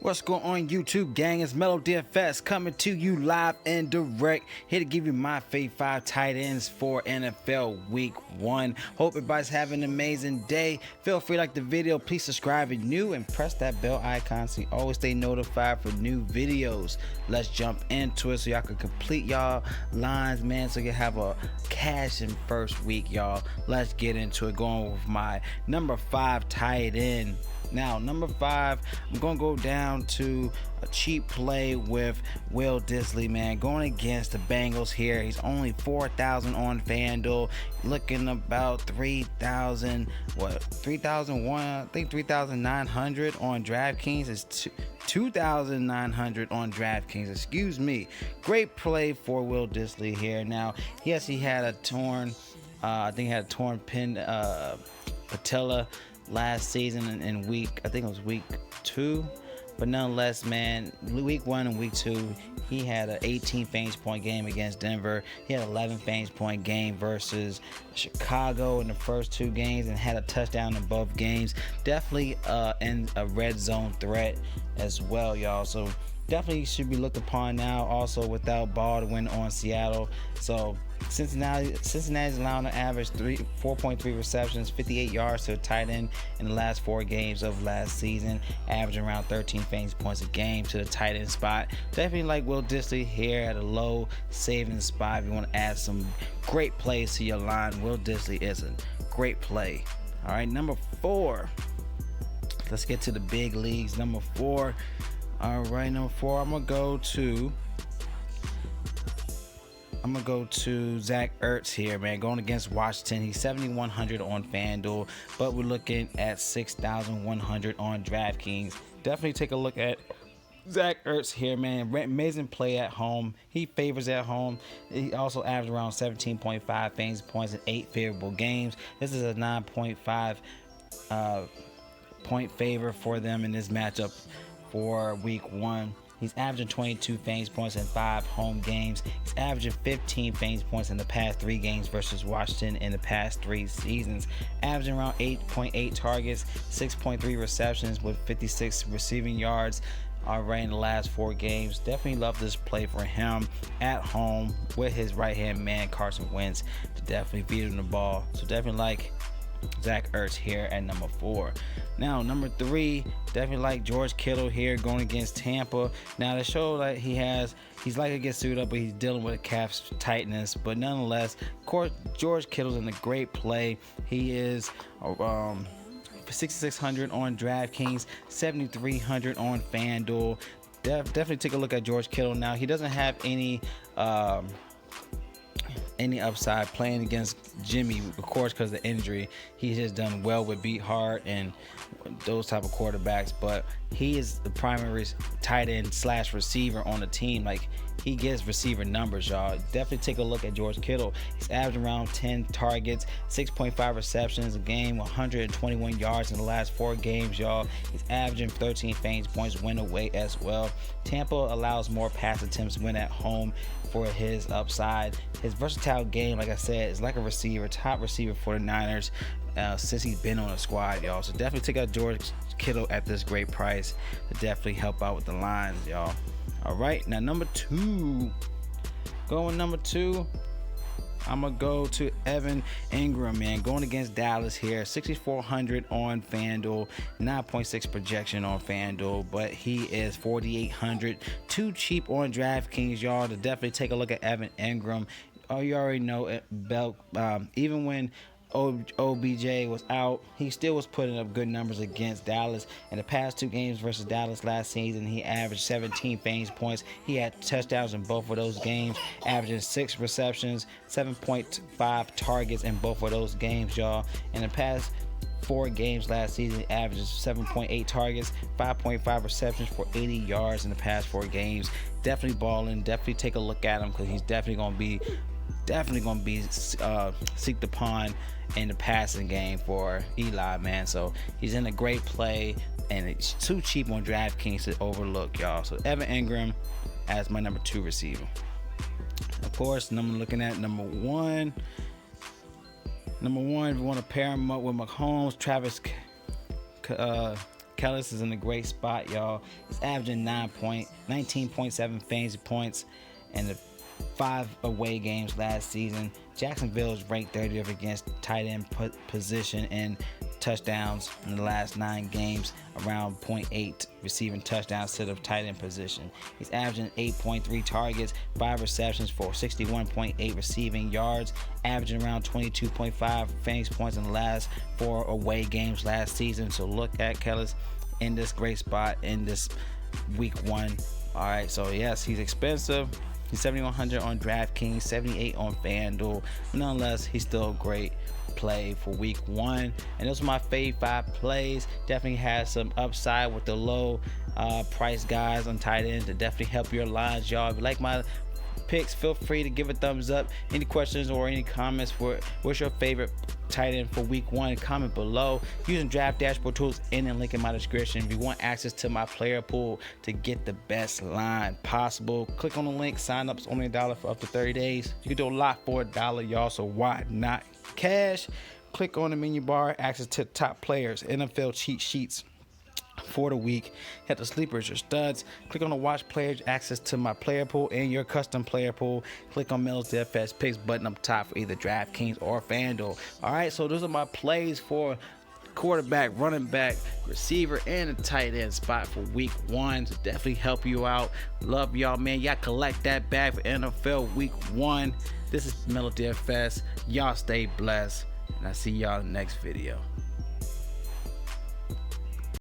What's going on, YouTube gang? It's Mellow DFS coming to you live and direct, here to give you my fave 5 tight ends for NFL Week 1. Hope everybody's having an amazing day. Feel free to like the video, please subscribe if new, and press that bell icon so you always stay notified for new videos. Let's jump into it so y'all can complete y'all lines, man, so you have a cash in first week, y'all. Let's get into it, going with my number 5 tight end. Now, number 5, I'm going to go down to a cheap play with Will Dissly, man, going against the Bengals here. He's only 4,000 on FanDuel, looking about 3,000, what, 3,001, I think 3,900 on DraftKings. It's 2,900 on DraftKings, excuse me. Great play for Will Dissly here. Now, yes, he had a torn, I think he had a torn patella last season in week, I think it was week 2, but nonetheless, man, week 1 and week 2 he had an 18 fantasy point game against Denver. He had an 11 fantasy point game versus Chicago in the first 2 games and had a touchdown in both games. Definitely in a red zone threat as well, y'all. So definitely should be looked upon now. Also, without Baldwin on Seattle, so Cincinnati's allowing an average 4.3 receptions, 58 yards to a tight end in the last 4 games of last season, averaging around 13 fantasy points a game to the tight end spot. Definitely like Will Dissly here at a low saving spot. If you want to add some great plays to your line, Will Dissly is a great play. All right, number 4. Let's get to the big leagues. Number 4. All right, number 4. I'm gonna go to Zach Ertz here, man, going against Washington. He's 7,100 on FanDuel, but we're looking at 6,100 on DraftKings. Definitely take a look at Zach Ertz here, man. Amazing play at home. He favors at home. He also averaged around 17.5 fantasy points in 8 favorable games. This is a 9.5 point favor for them in this matchup for week 1. He's averaging 22 fantasy points in 5 home games. He's averaging 15 fantasy points in the past 3 games versus Washington in the past 3 seasons. Averaging around 8.8 targets, 6.3 receptions with 56 receiving yards. All right, in the last 4 games. Definitely love this play for him at home with his right-hand man, Carson Wentz, to definitely feed him the ball. So definitely like Zach Ertz here at number 4. Now, number 3, definitely like George Kittle here going against Tampa. Now, to show that he's likely to get suited up, but he's dealing with a calf tightness. But nonetheless, of course, George Kittle's in a great play. He is 6,600 on DraftKings, 7,300 on FanDuel. Definitely take a look at George Kittle. Now, he doesn't have any upside playing against Jimmy, of course, because of the injury. He's just done well with Beat Hart and those type of quarterbacks, but he is the primary tight end / receiver on the team. Like, he gets receiver numbers, y'all. Definitely take a look at George Kittle. He's averaging around 10 targets, 6.5 receptions a game, 121 yards in the last 4 games, y'all. He's averaging 13 fantasy points win away as well. Tampa allows more pass attempts when at home for his upside. His versatile game, like I said, is like a receiver, top receiver for the Niners since he's been on the squad, y'all. So definitely take out George Kittle at this great price to definitely help out with the lines, y'all. All right, now number 2. Going number 2, I'm going to go to Evan Ingram, man, going against Dallas here. 6,400 on FanDuel, 9.6 projection on FanDuel, but he is 4,800. Too cheap on DraftKings, y'all, to definitely take a look at Evan Ingram. Oh, you already know, even when OBJ was out, he still was putting up good numbers against Dallas. In the past 2 games versus Dallas last season, he averaged 17 fantasy points. He had touchdowns in both of those games, averaging 6 receptions, 7.5 targets in both of those games, y'all. In the past 4 games last season, he averages 7.8 targets, 5.5 receptions for 80 yards in the past 4 games. Definitely balling. Definitely take a look at him, because he's definitely going to be seeked upon in the passing game for Eli, man. So he's in a great play, and it's too cheap on DraftKings to overlook, y'all. So Evan Ingram as my number 2 receiver. Of course, I'm looking at number 1. If you want to pair him up with Mahomes, Travis Kellis is in a great spot, y'all. He's averaging 19.7 fantasy points in the 5 away games last season. Jacksonville is ranked 30th against tight end position in touchdowns in the last 9 games, around 0.8 receiving touchdowns to the tight end position. He's averaging 8.3 targets, 5 receptions for 61.8 receiving yards, averaging around 22.5 fantasy points in the last 4 away games last season. So look at Kellis in this great spot in this week 1. All right, so yes, he's expensive. He's 7,100 on DraftKings, 78 on FanDuel. Nonetheless, he's still a great play for week 1. And those are my fave 5 plays. Definitely has some upside with the low price guys on tight ends to definitely help your lines, y'all. If you like my picks, feel free to give a thumbs up. Any questions or any comments for what's your favorite tight end for week 1, comment below using draft dashboard tools in the link in my description. If you want access to my player pool to get the best line possible, click on the link. Sign up. It's only $1 for up to 30 days. You can do a lot for $1, y'all, so why not cash? Click on the menu bar, access to top players, NFL cheat sheets for the week. Hit the sleepers, your studs. Click on the watch players, access to my player pool and your custom player pool. Click on Mel's DFS picks button up top for either DraftKings or FanDuel. All right, so those are my plays for quarterback, running back, receiver, and a tight end spot for week 1 to definitely help you out. Love y'all, man. Y'all collect that bag for NFL week 1. This is Melo DFS. Y'all stay blessed, and I see y'all in the next video.